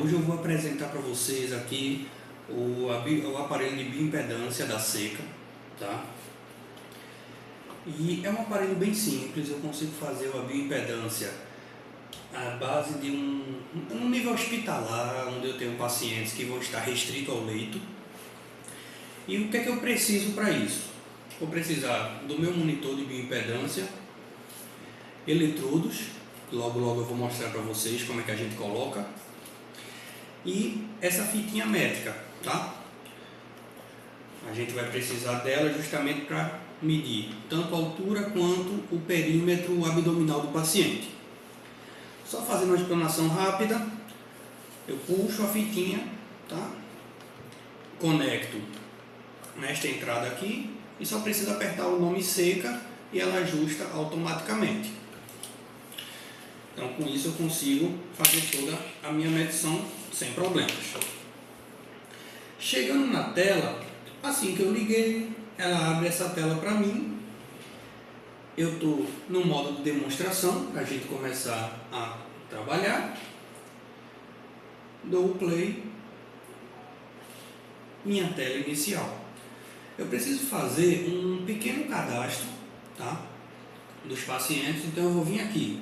Hoje eu vou apresentar para vocês aqui o aparelho de bioimpedância da Seca, tá? E é um aparelho bem simples, eu consigo fazer a bioimpedância à base de um nível hospitalar, onde eu tenho pacientes que vão estar restritos ao leito. E o que é que eu preciso para isso? Vou precisar do meu monitor de bioimpedância, eletrodos, logo eu vou mostrar para vocês como é que a gente coloca, e essa fitinha métrica, tá? A gente vai precisar dela justamente para medir tanto a altura quanto o perímetro abdominal do paciente. Só fazendo uma explanação rápida, eu puxo a fitinha, tá? Conecto nesta entrada aqui e só preciso apertar o nome Seca e ela ajusta automaticamente. Então, com isso eu consigo fazer toda a minha medição sem problemas. Chegando na tela, assim que eu liguei, ela abre essa tela para mim. Eu estou no modo de demonstração, para a gente começar a trabalhar. Dou o play. Minha tela inicial. Eu preciso fazer um pequeno cadastro, tá, dos pacientes, então eu vou vir aqui,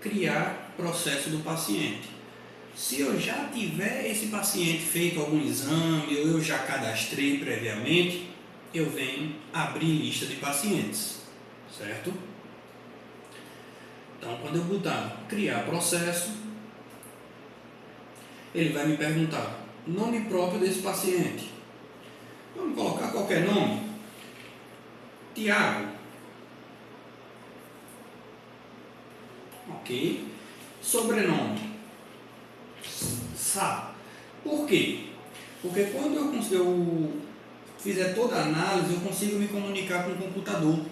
criar processo do paciente. Se eu já tiver esse paciente feito algum exame ou eu já cadastrei previamente, eu venho abrir lista de pacientes, certo? Então, quando eu botar criar processo, ele vai me perguntar nome próprio desse paciente. Vamos colocar qualquer nome. Tiago. Ok. Sobrenome. Sá. Por quê? Porque quando eu fizer toda a análise, eu consigo me comunicar com o computador.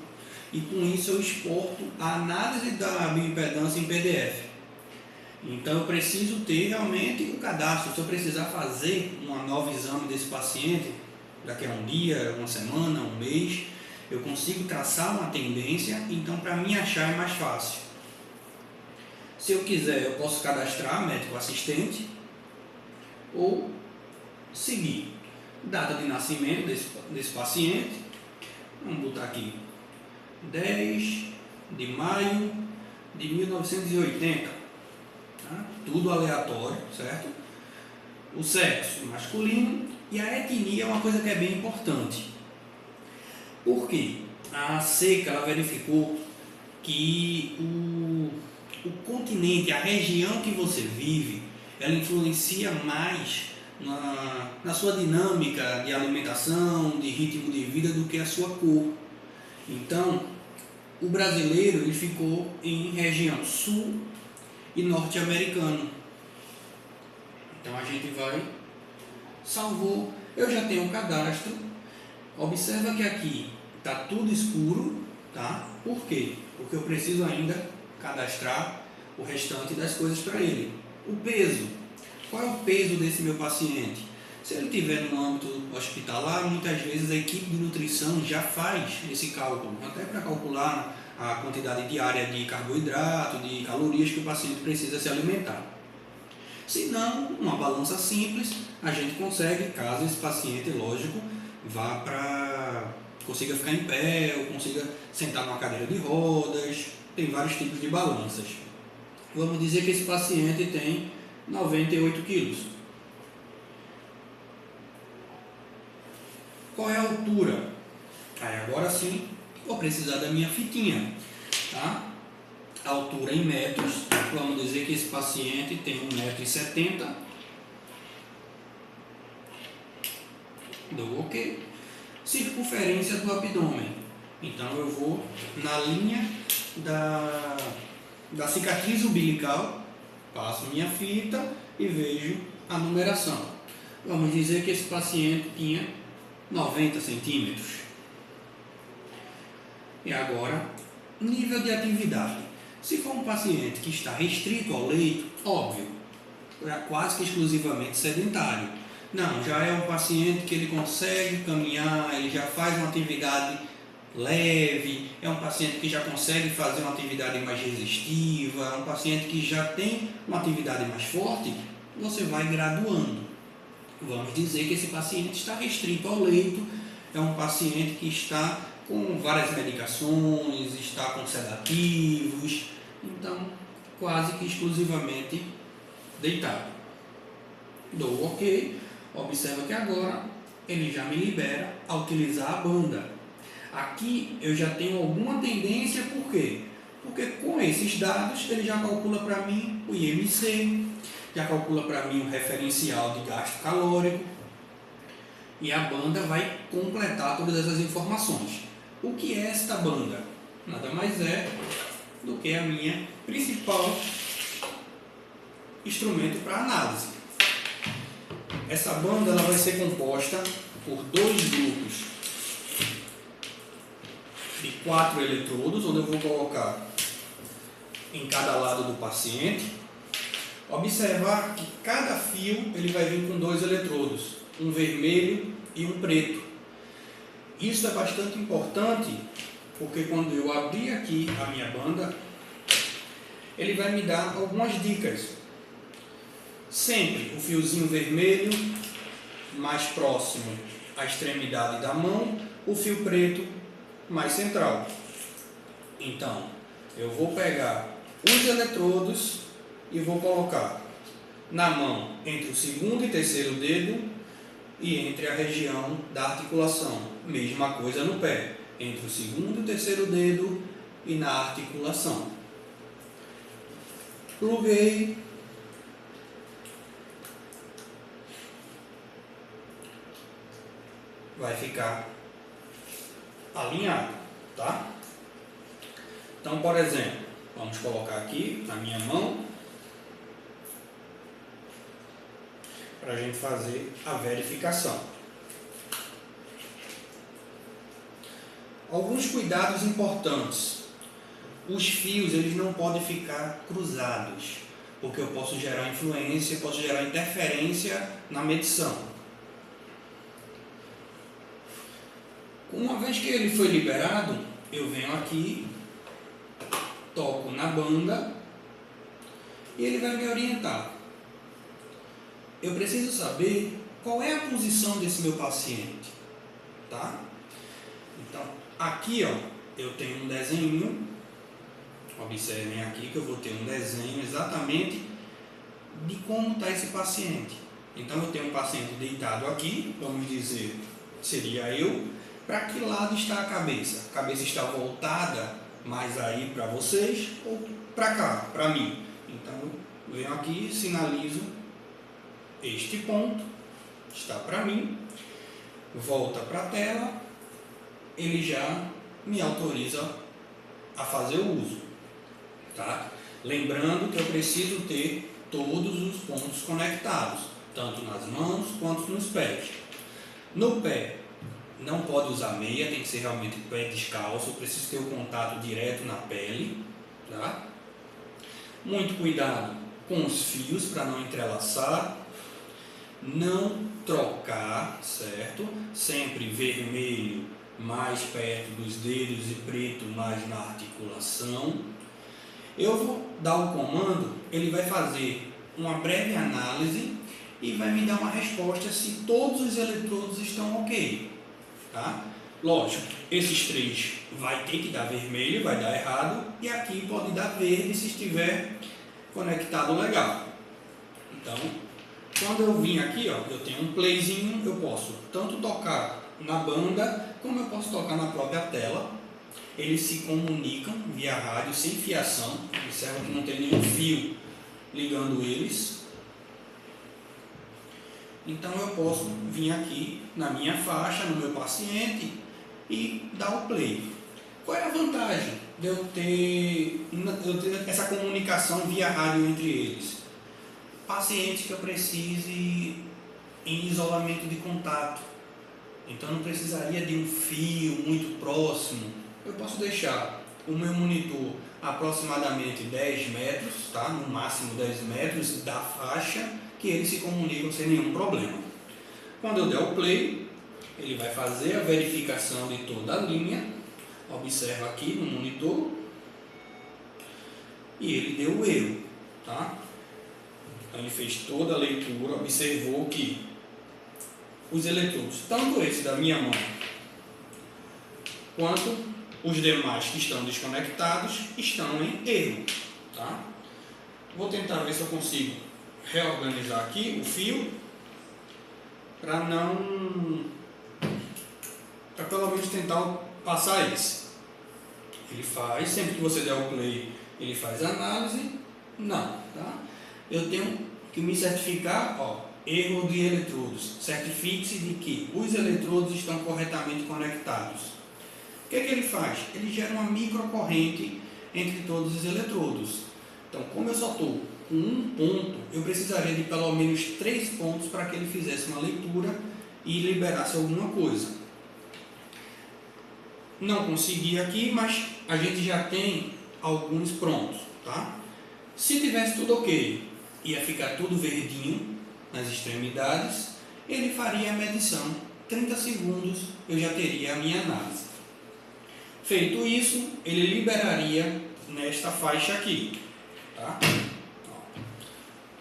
E com isso eu exporto a análise da bioimpedância em PDF. Então eu preciso ter realmente o cadastro. Se eu precisar fazer um novo exame desse paciente, daqui a um dia, uma semana, um mês, eu consigo traçar uma tendência, então para mim achar é mais fácil. Se eu quiser, eu posso cadastrar médico assistente ou seguir data de nascimento desse paciente. Vamos botar aqui 10 de maio de 1980, tá? Tudo aleatório, certo? O sexo masculino e a etnia é uma coisa que é bem importante. Por quê? A Seca ela verificou que o continente, a região que você vive, ela influencia mais na sua dinâmica de alimentação, de ritmo de vida, do que a sua cor. Então, o brasileiro ele ficou em região sul e norte-americano. Então, a gente vai, salvou, eu já tenho um cadastro. Observa que aqui está tudo escuro, tá? Por quê? Porque eu preciso ainda cadastrar o restante das coisas para ele. O peso. Qual é o peso desse meu paciente? Se ele estiver no âmbito hospitalar, muitas vezes a equipe de nutrição já faz esse cálculo, até para calcular a quantidade diária de carboidrato, de calorias que o paciente precisa se alimentar. Se não, uma balança simples, a gente consegue, caso esse paciente, lógico, consiga ficar em pé, ou consiga sentar numa cadeira de rodas. Tem vários tipos de balanças. Vamos dizer que esse paciente tem 98 quilos. Qual é a altura? Aí agora sim, vou precisar da minha fitinha, tá? A altura em metros, vamos dizer que esse paciente tem 1,70 m. Dou OK. Circunferência do abdômen. Então eu vou na linha da cicatriz umbilical, passo minha fita e vejo a numeração. Vamos dizer que esse paciente tinha 90 centímetros. E agora, nível de atividade. Se for um paciente que está restrito ao leito, óbvio, é quase que exclusivamente sedentário. Não, já é um paciente que ele consegue caminhar, ele já faz uma atividade leve, é um paciente que já consegue fazer uma atividade mais resistiva, é um paciente que já tem uma atividade mais forte, você vai graduando. Vamos dizer que esse paciente está restrito ao leito, é um paciente que está com várias medicações, está com sedativos, então quase que exclusivamente deitado. Dou OK, observa que agora ele já me libera a utilizar a banda. Aqui eu já tenho alguma tendência, por quê? Porque com esses dados ele já calcula para mim o IMC, já calcula para mim o referencial de gasto calórico e a banda vai completar todas essas informações. O que é esta banda? Nada mais é do que a minha principal instrumento para análise. Essa banda ela vai ser composta por dois grupos de 4 eletrodos, onde eu vou colocar em cada lado do paciente. Observar que cada fio ele vai vir com 2 eletrodos, um vermelho e um preto. Isso é bastante importante, porque quando eu abrir aqui a minha banda, ele vai me dar algumas dicas. Sempre o fiozinho vermelho mais próximo à extremidade da mão, o fio preto mais central. Então, eu vou pegar os eletrodos e vou colocar na mão entre o segundo e terceiro dedo e entre a região da articulação. Mesma coisa no pé, entre o segundo e terceiro dedo e na articulação. Pluguei. Vai ficar alinhado, tá? Então, por exemplo, vamos colocar aqui na minha mão para a gente fazer a verificação. Alguns cuidados importantes. Os fios eles não podem ficar cruzados, porque eu posso gerar influência, posso gerar interferência na medição. Uma vez que ele foi liberado, eu venho aqui, toco na banda e ele vai me orientar. Eu preciso saber qual é a posição desse meu paciente, tá? Então, aqui ó, eu tenho um desenho, observem aqui que eu vou ter um desenho exatamente de como está esse paciente. Então, eu tenho um paciente deitado aqui, vamos dizer, seria eu. Para que lado está a cabeça? A cabeça está voltada mais aí para vocês ou para cá, para mim? Então, eu venho aqui, sinalizo este ponto, está para mim, volta para a tela, ele já me autoriza a fazer o uso, tá? Lembrando que eu preciso ter todos os pontos conectados, tanto nas mãos quanto nos pés. No pé, não pode usar meia, tem que ser realmente pé descalço, preciso ter o contato direto na pele, tá? Muito cuidado com os fios para não entrelaçar, não trocar, certo? Sempre vermelho mais perto dos dedos e preto mais na articulação. Eu vou dar o comando, ele vai fazer uma breve análise e vai me dar uma resposta se todos os eletrodos estão ok. Tá? Lógico, esses 3 vai ter que dar vermelho, vai dar errado, e aqui pode dar verde se estiver conectado legal. Então, quando eu vim aqui, ó, eu tenho um playzinho, eu posso tanto tocar na banda, como eu posso tocar na própria tela. Eles se comunicam via rádio sem fiação, observa que não tem nenhum fio ligando eles. Então eu posso vir aqui na minha faixa, no meu paciente e dar o play. Qual é a vantagem de eu ter essa comunicação via rádio entre eles? Paciente que eu precise em isolamento de contato. Então não precisaria de um fio muito próximo. Eu posso deixar o meu monitor aproximadamente 10 metros, tá? No máximo 10 metros da faixa, que eles se comunicam sem nenhum problema. Quando eu der o play, ele vai fazer a verificação de toda a linha. Observa aqui no monitor. E ele deu o erro, tá? Então ele fez toda a leitura, observou que os eletrodos, tanto esse da minha mão, quanto os demais que estão desconectados, estão em erro. Tá? Vou tentar ver se eu consigo reorganizar aqui o fio, para pelo menos tentar passar esse. Ele faz, sempre que você der o play, ele faz a análise. Não, tá? Eu tenho que me certificar, erro de eletrodos. Certifique-se de que os eletrodos estão corretamente conectados. O que ele faz? Ele gera uma microcorrente entre todos os eletrodos. Então, como eu só estou com um ponto, eu precisaria de pelo menos 3 pontos para que ele fizesse uma leitura e liberasse alguma coisa. Não consegui aqui, mas a gente já tem alguns prontos, tá? Se tivesse tudo ok, ia ficar tudo verdinho nas extremidades, ele faria a medição, 30 segundos eu já teria a minha análise. Feito isso, ele liberaria nesta faixa aqui, tá?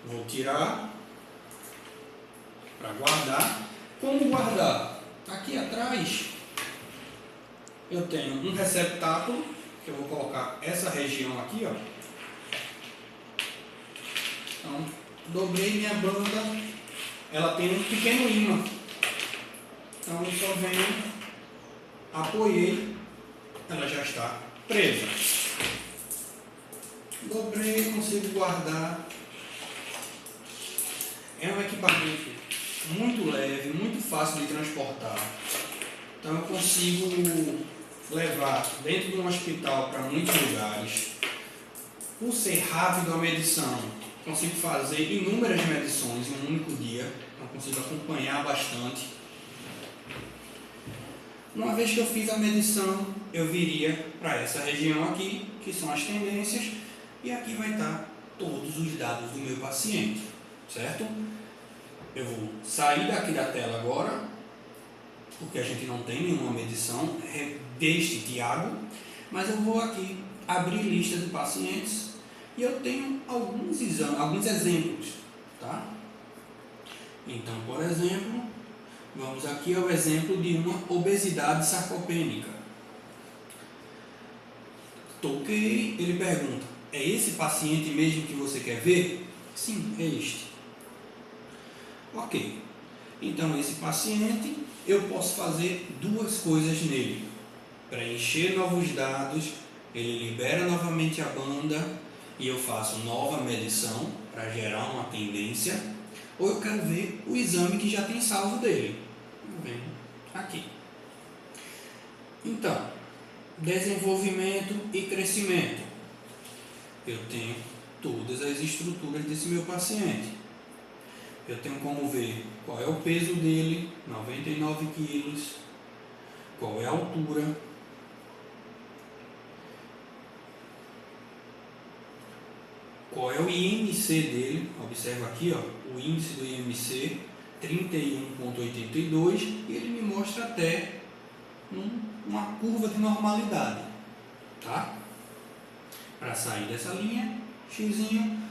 Vou tirar para guardar. Como guardar? Aqui atrás eu tenho um receptáculo, que eu vou colocar essa região aqui, ó. Então, dobrei minha banda, ela tem um pequeno ímã. Então eu só venho, apoiei, ela já está presa. Dobrei, consigo guardar. É um equipamento muito leve, muito fácil de transportar. Então eu consigo levar dentro de um hospital para muitos lugares. Por ser rápido a medição, consigo fazer inúmeras medições em um único dia. Então consigo acompanhar bastante. Uma vez que eu fiz a medição, eu viria para essa região aqui, que são as tendências, e aqui vai estar todos os dados do meu paciente, certo? Eu vou sair daqui da tela agora, porque a gente não tem nenhuma medição deste Tiago, mas eu vou aqui abrir lista de pacientes e eu tenho alguns exemplos, tá? Então, por exemplo, vamos aqui ao exemplo de uma obesidade sarcopênica. Toquei, ele pergunta: é esse paciente mesmo que você quer ver? Sim, é este. Ok. Então, esse paciente, eu posso fazer duas coisas nele. Preencher novos dados, ele libera novamente a banda e eu faço nova medição para gerar uma tendência. Ou eu quero ver o exame que já tem salvo dele. Eu venho aqui. Então, desenvolvimento e crescimento. Eu tenho todas as estruturas desse meu paciente. Eu tenho como ver qual é o peso dele, 99 quilos, qual é a altura, qual é o IMC dele, observa aqui, ó, o índice do IMC, 31,82, e ele me mostra até uma curva de normalidade, tá? Para sair dessa linha, xizinho,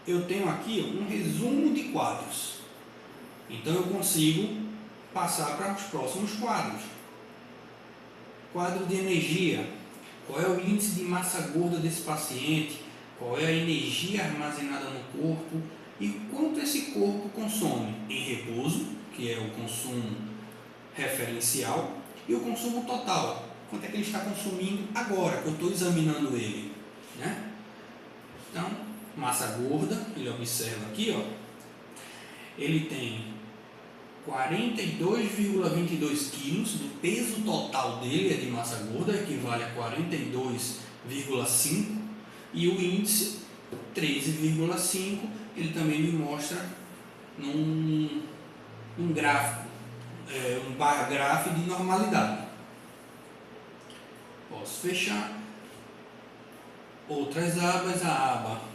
eu tenho aqui um resumo de quadros. Então eu consigo passar para os próximos quadros. Quadro de energia. Qual é o índice de massa gorda desse paciente? Qual é a energia armazenada no corpo? E quanto esse corpo consome em repouso, que é o consumo referencial, e o consumo total. Quanto é que ele está consumindo agora, que eu estou examinando ele, né? Então, massa gorda, ele observa aqui, ó, ele tem 42,22 quilos, do peso total dele é de massa gorda, equivale a 42,5, e o índice 13,5, ele também me mostra num gráfico, um bar gráfico de normalidade. Posso fechar. Outras abas, a aba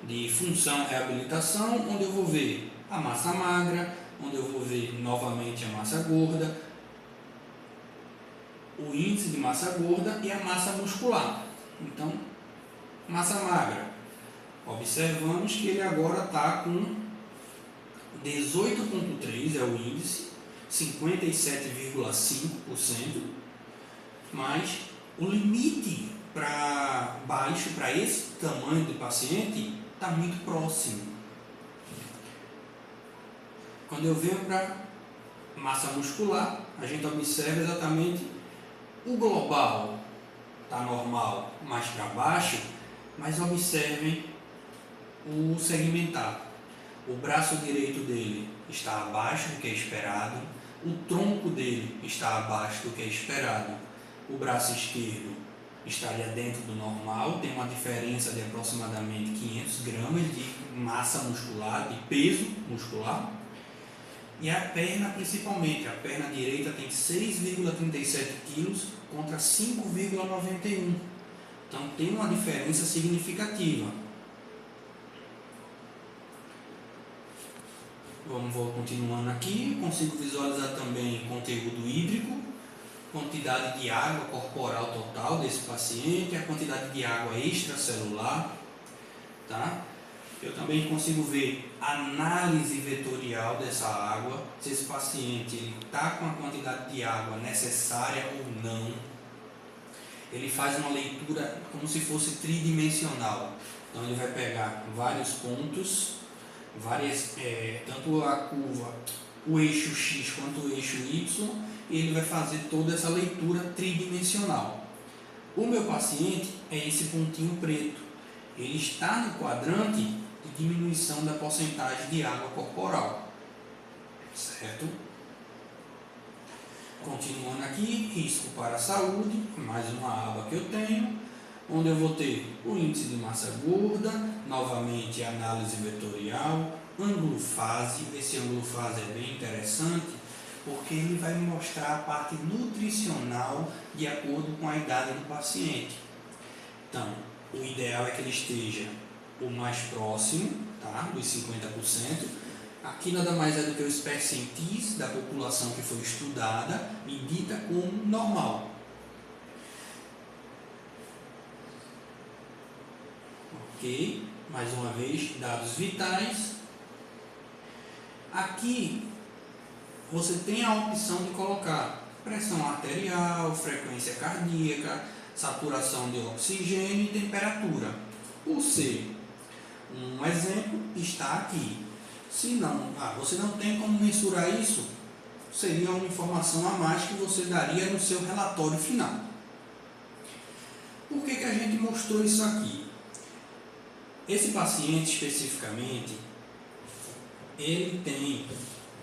de função reabilitação, onde eu vou ver a massa magra, onde eu vou ver novamente a massa gorda, o índice de massa gorda e a massa muscular. Então, massa magra, Observamos que ele agora está com 18,3 é o índice, 57,5%, mas o limite para baixo, para esse tamanho do paciente, está muito próximo. Quando eu venho para massa muscular, a gente observa exatamente o global está normal mais para baixo, mas observem o segmentado. O braço direito dele está abaixo do que é esperado, o tronco dele está abaixo do que é esperado, o braço esquerdo estaria dentro do normal, tem uma diferença de aproximadamente 500 gramas de massa muscular, de peso muscular. E a perna, principalmente, a perna direita tem 6,37 kg contra 5,91. Então tem uma diferença significativa. Vamos continuando aqui. Consigo visualizar também conteúdo hídrico, quantidade de água corporal total desse paciente, a quantidade de água extracelular, tá? Eu também consigo ver análise vetorial dessa água, se esse paciente está com a quantidade de água necessária ou não. Ele faz uma leitura como se fosse tridimensional. Então ele vai pegar vários pontos, tanto a curva, o eixo X quanto o eixo Y, e ele vai fazer toda essa leitura tridimensional. O meu paciente é esse pontinho preto. Ele está no quadrante de diminuição da porcentagem de água corporal, certo? Continuando aqui, risco para a saúde, mais uma aba que eu tenho, onde eu vou ter o índice de massa gorda, novamente análise vetorial, ângulo fase. Esse ângulo fase é bem interessante, porque ele vai me mostrar a parte nutricional de acordo com a idade do paciente. Então, o ideal é que ele esteja o mais próximo, tá, dos 50%. Aqui nada mais é do que os percentis da população que foi estudada e dita como normal. Ok, mais uma vez, dados vitais. Aqui você tem a opção de colocar pressão arterial, frequência cardíaca, saturação de oxigênio e temperatura. Por ser um exemplo, está aqui. Se não, você não tem como mensurar isso, seria uma informação a mais que você daria no seu relatório final. Por que a gente mostrou isso aqui? Esse paciente especificamente, ele tem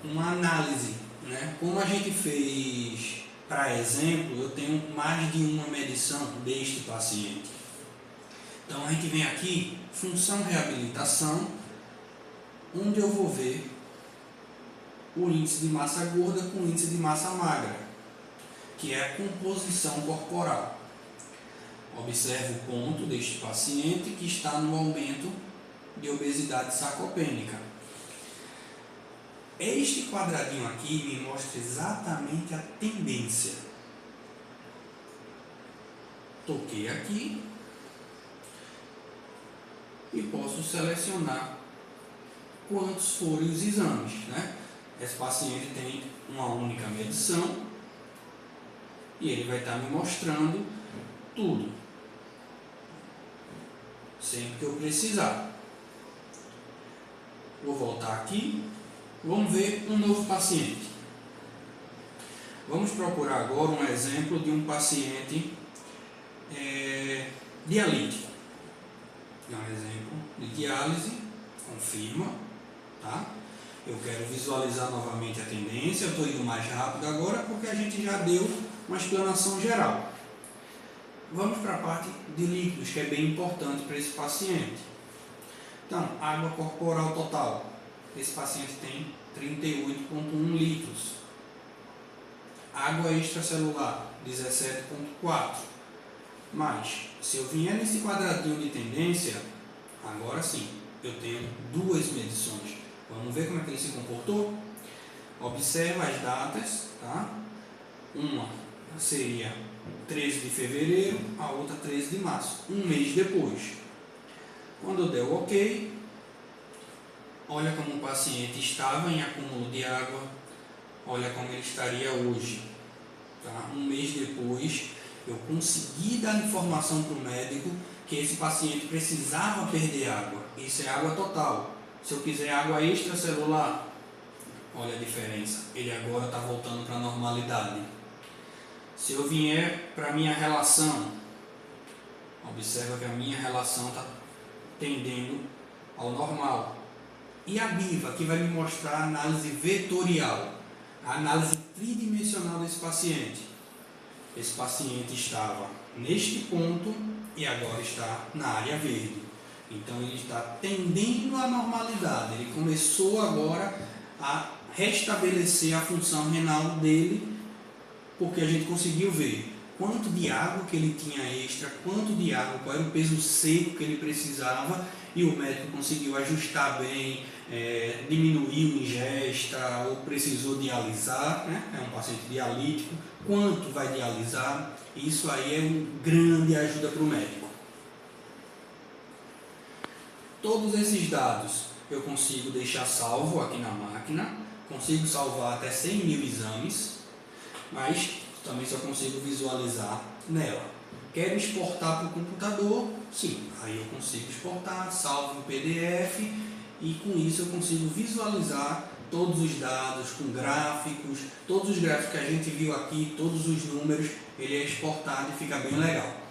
uma análise, né? Como a gente fez, para exemplo, eu tenho mais de uma medição deste paciente. Então a gente vem aqui, função reabilitação, onde eu vou ver o índice de massa gorda com o índice de massa magra, que é a composição corporal. Observe o ponto deste paciente que está no aumento de obesidade sarcopênica. Este quadradinho aqui me mostra exatamente a tendência. Toquei aqui e posso selecionar quantos forem os exames, né? Esse paciente tem uma única medição e ele vai estar me mostrando tudo, sempre que eu precisar. Vou voltar aqui, vamos ver um novo paciente. Vamos procurar agora um exemplo de um paciente dialítico. É um exemplo de diálise, confirma, tá? Eu quero visualizar novamente a tendência, eu estou indo mais rápido agora porque a gente já deu uma explanação geral. Vamos para a parte de líquidos, que é bem importante para esse paciente. Então, água corporal total. Esse paciente tem 38,1 litros. Água extracelular, 17,4. Mas, se eu vier nesse quadradinho de tendência, agora sim, eu tenho duas medições. Vamos ver como é que ele se comportou? Observa as datas, tá? Uma seria 13 de fevereiro, a outra 13 de março, um mês depois. Quando eu der o OK, olha como o paciente estava em acúmulo de água, olha como ele estaria hoje. Tá? Um mês depois, eu consegui dar informação para o médico que esse paciente precisava perder água. Isso é água total. Se eu quiser água extracelular, olha a diferença. Ele agora está voltando para a normalidade. Se eu vier para a minha relação, observa que a minha relação está tendendo ao normal. E a BIVA, que vai me mostrar a análise vetorial, a análise tridimensional desse paciente. Esse paciente estava neste ponto e agora está na área verde. Então ele está tendendo à normalidade. Ele começou agora a restabelecer a função renal dele, porque a gente conseguiu ver quanto de água que ele tinha extra, quanto de água, qual era o peso seco que ele precisava, e o médico conseguiu ajustar bem, diminuiu ingesta ou precisou dialisar, né? É um paciente dialítico, quanto vai dialisar, isso aí é uma grande ajuda para o médico. Todos esses dados eu consigo deixar salvo aqui na máquina, consigo salvar até 100 mil exames, mas também só consigo visualizar nela. Quero exportar para o computador? Sim, aí eu consigo exportar, salvo em PDF e com isso eu consigo visualizar todos os dados com gráficos, todos os gráficos que a gente viu aqui, todos os números, ele é exportado e fica bem legal.